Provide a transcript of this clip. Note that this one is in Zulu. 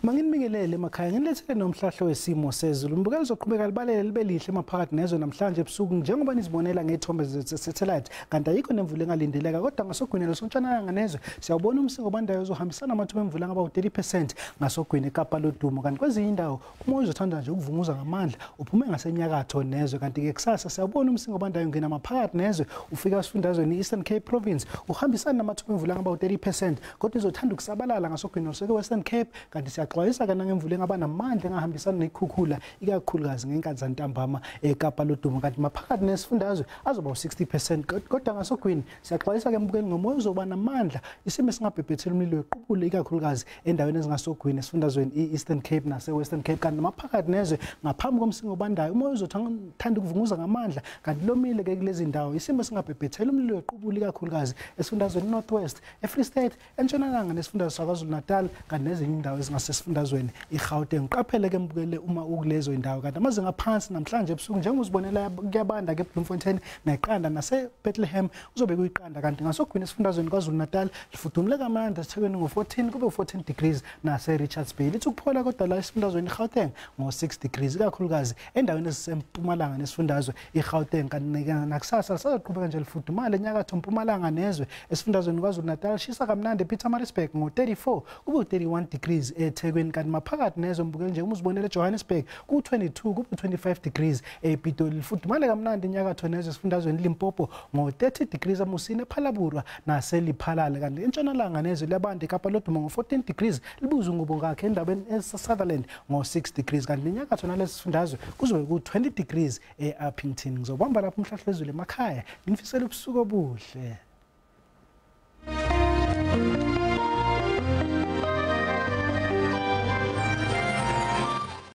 Manginibikelele emakhaya ngilethele nomhlahlo wesimo sezulu. Mbukelo zoqhubeka libalele libe lihle emaphakathi nezwe namhlanje ebusuku njengoba nizibonela ngethombe ze-satellite kanti ayikho nemvula engalindeleka kodwa ngasogwini sontshonalanga nezwe siyawubona umsingo bandayo uzohambisana amathuba emvula ngaba u30% ngasogwini eKapa lodumo kanti kwezinye indawo umoya uzothanda nje ukuvunguza ngamandla uphume ngasenyakatho nezwe kanti ke kusasa siyawubona umsingo bandayo ngena maphakathi nezwe ufika esifundazweni Eastern Cape Province uhambisana namathuba emvula ngaba u30% kodwa izothanda ukusabalala ngasogwini Western Cape kanti siyaxwayisa kana ngemvula engaba namandla engahambisana nekhukhula ikakhulukazi ngenkathi ntambama eKapa lodumo kanti maphakathi nesifundazwe azoba u60% kodwa ngasogwini siyaxwayisa ke mbukeli ngomoya uzoba namandla isimo singabhebhethela umlilo wequbule ikakhulukazi endaweni ezingasogwini esifundazweni Eastern Cape nase-Western Cape kanti maphakathi nezwe ngaphambi komsingo bandayo umoya uzothanda ukuvunguza ngamandla kanti lomile ke kulezi ndawo isimo singabhebhethela umlilo wequbule ikakhulukazi esifundazweni Northwest eFree State entshonalanga nesifundazwe saKwaZulu-Natal kanti nezinye indawo ezingasesifundazweni iGauteng qaphele ke mbukele uma ukulezo indawo kanti amazinga aphansi namhlanje ebusuku njengozibonela kuyabanda ke eBloemfontein neqanda naseBethlehem uzobe kuyiqanda kanti ngasogwini esifundazweni KwaZulu-Natal lifudumule kamandla eThekwini ngo14 kube u14 degrees naseRichards Bay lithi ukuphola kodwa la esifundazweni iGauteng ngo6 degrees ikakhulukazi endaweni ezisempumalanga nesifundazwe iGauteng kanti nakusasa sazoqhubeka nje lifudumale enyakatho mpumalanga nezwe esifundazweni KwaZulu-Natal shisa kamnandi ePietermaritzburg ngo34 kube u31 degrees eThekwini kanti maphakathi nezwe mbukele nje uma uzibonela eJohannesburg ku22 kube 25 degrees ePitoli lifudumale kamnandi enyakatho nezwe esifundazweni Limpopo ngo30 degrees eMusini ePhalaburwa naseLiphalale kanti entshonalanga nezwe labande eKapa lodumo ngo14 degrees libuza ngubo ngakhe endaweni eSutherland ngo6 degrees kanti enyakatho nalesi sifundazwe kuzobe ku20 degrees eUppington ngizobamba lapho umhlahlo wezulu emakhaya ngifisela ubusuku obuhle.